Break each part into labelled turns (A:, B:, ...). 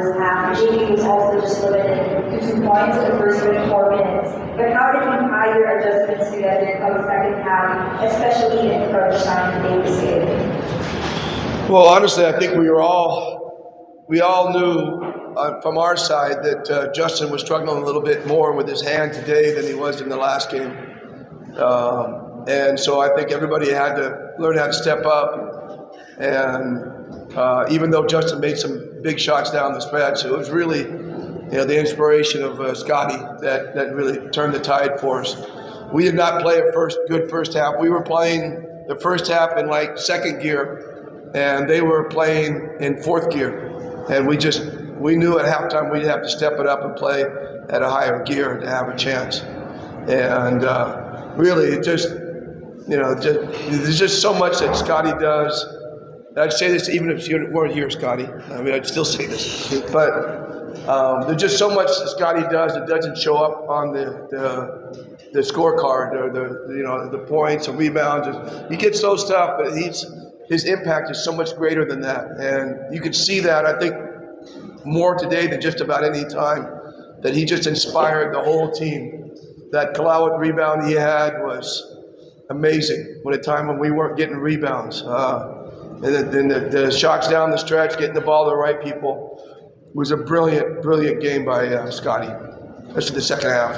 A: first half. JP was also just limited to 2 points in the first 24 minutes. But how did you tie your adjustments together come the second half, especially in crunch time in this game?
B: Well, honestly, I think we all knew from our side that Justin was struggling a little bit more with his hand today than he was in the last game. And so I think everybody had to learn how to step up. And even though Justin made some big shots down the stretch, it was really, the inspiration of Scottie that really turned the tide for us. We did not play a good first half. We were playing the first half in like second gear, and they were playing in fourth gear. And we knew at halftime we'd have to step it up and play at a higher gear to have a chance. And really, it there's just so much that Scottie does. I'd say this even if you weren't here, Scottie. I mean, I'd still say this. But there's just so much that Scottie does that doesn't show up on the scorecard or the points and rebounds. He gets those stuff, but his impact is so much greater than that. And you can see that, I think, more today than just about any time, that he just inspired the whole team. That Kalawit rebound he had was amazing at a time when we weren't getting rebounds. And then the shots down the stretch, getting the ball to the right people, was a brilliant, brilliant game by Scottie, especially the second half.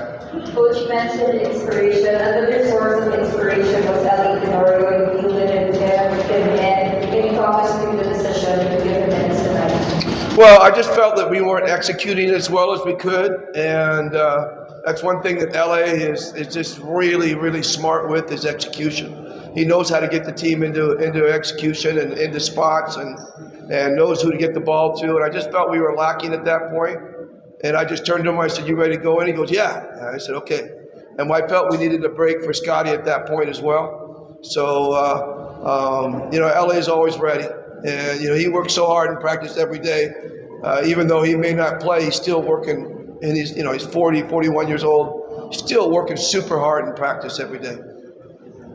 A: Coach mentioned inspiration. Another source of inspiration was LA Tenorio, Cleveland, and Ginebra. Can you talk us through the decision to give him minutes tonight?
B: Well, I just felt that we weren't executing as well as we could, and that's one thing that LA is just really, really smart with, is execution. He knows how to get the team into execution and into spots, and knows who to get the ball to. And I just felt we were lacking at that point. And I just turned to him. I said, "You ready to go?" And he goes, "Yeah." And I said, "Okay." And I felt we needed a break for Scottie at that point as well. So LA is always ready, and he works so hard in practice every day. Even though he may not play, he's still working. And he's 40, 41 years old. He's still working super hard in practice every day.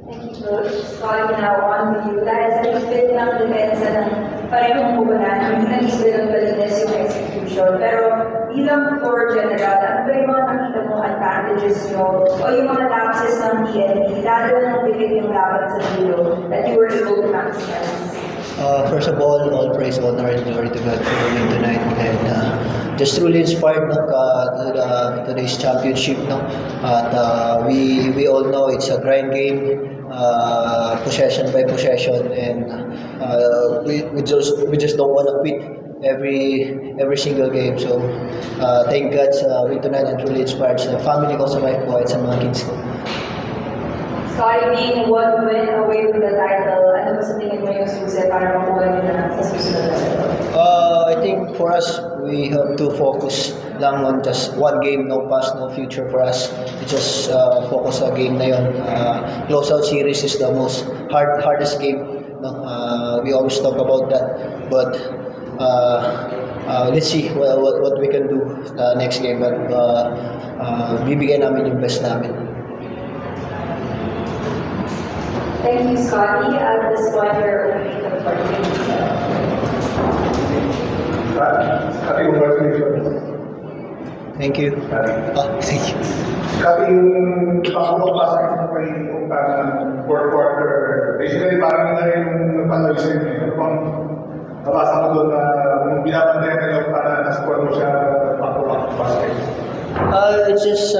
A: Thank you, Coach. Scottie, now on to you. Dahil sa higpit ng depensa ng parehong kubanan, hindi naging ganun kalinis yung execution. Pero bilang floor general, ano ba yung mga nakita mong advantages nyo o yung mga lapses ng TNT, lalo na nang bigit yung laban sa dulo that you were able to maximize?
C: First of all praise, honor, and glory to God for the win tonight, and just truly inspired to today's championship. At we all know it's a grind game, possession by possession, and we just don't want to quit every single game. So thank God sa win tonight, and truly inspired sa family ko, sa wife ko, at sa mga kids ko.
A: Scottie, being one win away from the title, ano ba sa tingin mo yung susi para makuha nyo na sa susunod na title?
C: I think for us, we have to focus lang on just one game, no past, no future for us. We just focus sa game na yun. Closeout series is the most hardest game. We always talk about that, but let's see what we can do next game. But bibigyan namin yung best namin.
A: Thank you, Scottie. At this point, we're opening the floor to you.
D: Scottie, congratulations.
C: Thank you. Thank you.
D: Scottie, yung pagpapasa mo pa yung fourth quarter, basically parang na yung nagpatuloy ano bang nabasa mo doon na yung binabantayan nila para na-score mo siya back-to-back basket?
C: It's just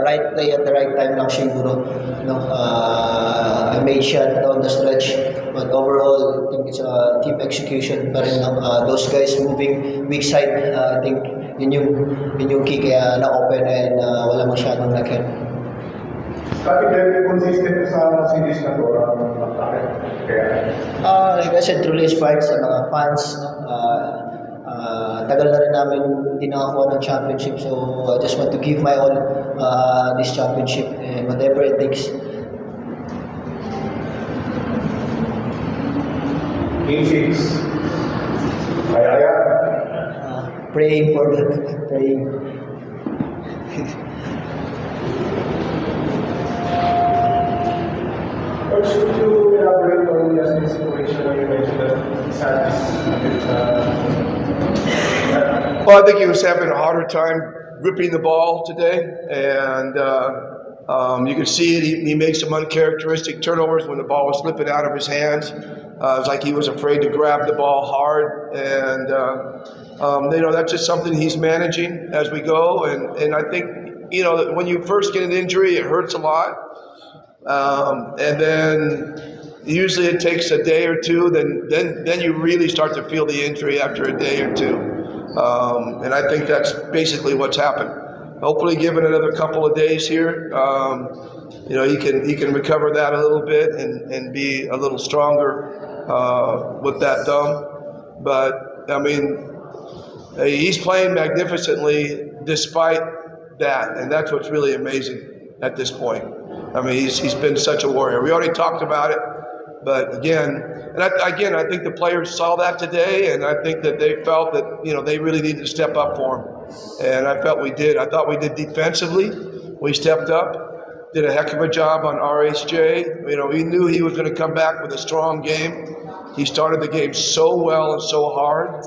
C: right play at the right time lang siguro. I made shot on the stretch, but overall I think it's a team execution pa rin. Those guys moving weak side, I think yun yung key, kaya na-open and wala masyadong nakit.
D: Scottie, very consistent sa series na to.
C: Like I said, truly inspired sa mga fans. Tagal na rin namin hindi nakakuha ng championship, so I just want to give my all this championship and whatever it takes.
D: Game 6. Kaya.
C: Praying for that. Praying.
D: Or should you elaborate on the situation where you mentioned that Sadis
B: Well, I think he was having a harder time gripping the ball today, and you could see it. He made some uncharacteristic turnovers when the ball was slipping out of his hands. It was like he was afraid to grab the ball hard, and that's just something he's managing as we go. And I think when you first get an injury, it hurts a lot, and then usually it takes a day or two. Then you really start to feel the injury after a day or two. And I think that's basically what's happened. Hopefully, given another couple of days here, he can recover that a little bit and be a little stronger with that thumb. But I mean, he's playing magnificently despite that, and that's what's really amazing at this point. I mean, he's been such a warrior. We already talked about it. But again, I think the players saw that today, and I think that they felt that they really needed to step up for him, and I felt we did. I thought we did defensively. We stepped up, did a heck of a job on RHJ. We knew he was going to come back with a strong game. He started the game so well and so hard,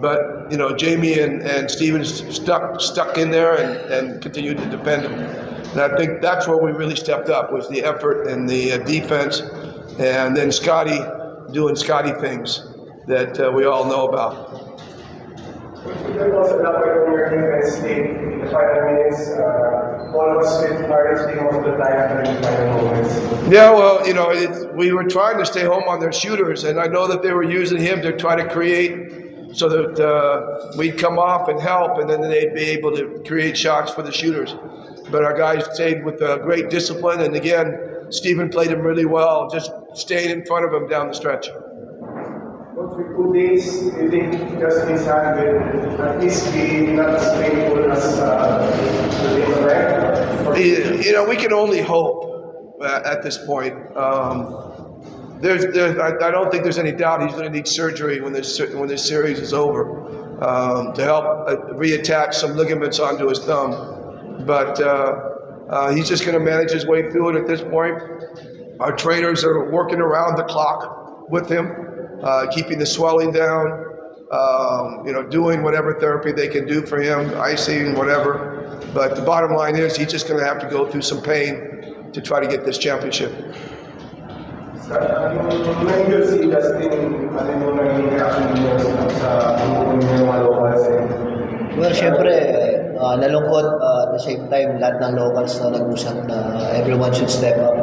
B: but Jamie and Stevens stuck in there and continued to defend him. And I think that's where we really stepped up, was the effort and the defense, and then Scottie doing Scottie things that we all know about.
E: There was a number of your defense in the final minutes. All of us with RHD most of the time during the final moments.
B: Yeah, well, we were trying to stay home on their shooters, and I know that they were using him to try to create so that we'd come off and help, and then they'd be able to create shots for the shooters. But our guys stayed with great discipline, and again, Stephen played him really well, just staying in front of him down the stretch.
E: But with 2 days, you think Justin's hand will at least be not as painful as the day correct?
B: We can only hope at this point. I don't think there's any doubt he's going to need surgery when this series is over to help reattach some ligaments onto his thumb. But he's just going to manage his way through it at this point. Our trainers are working around the clock with him, keeping the swelling down, doing whatever therapy they can do for him, icing, whatever. But the bottom line is he's just going to have to go through some pain to try to get this championship.
E: When you see Justin, ano mo naging reaction niyo sa mga locals?
C: Well, syempre, nalungkot at the same time, lahat ng locals na nag-usap na everyone should step up.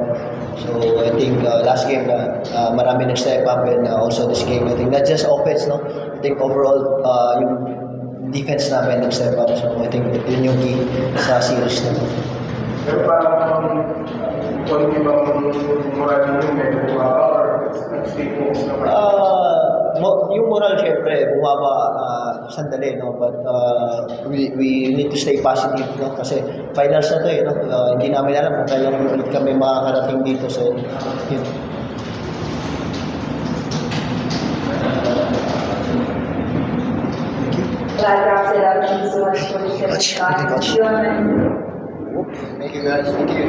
C: So I think last game marami nag-step up, and also this game, I think not just offense, no? I think overall yung defense namin nag-step up. So I think yun yung key sa series na.
E: Pero parang konti bang moral yung may bumaba or nag-stay focus naman?
C: Yung moral syempre bumaba sandali, no, but we need to stay positive, no, kasi finals na to, no. Hindi namin alam kung kailan ulit kami makakarating dito, so yun.
A: That wraps it up. Thank you so much for the
C: Thank you guys. Thank you.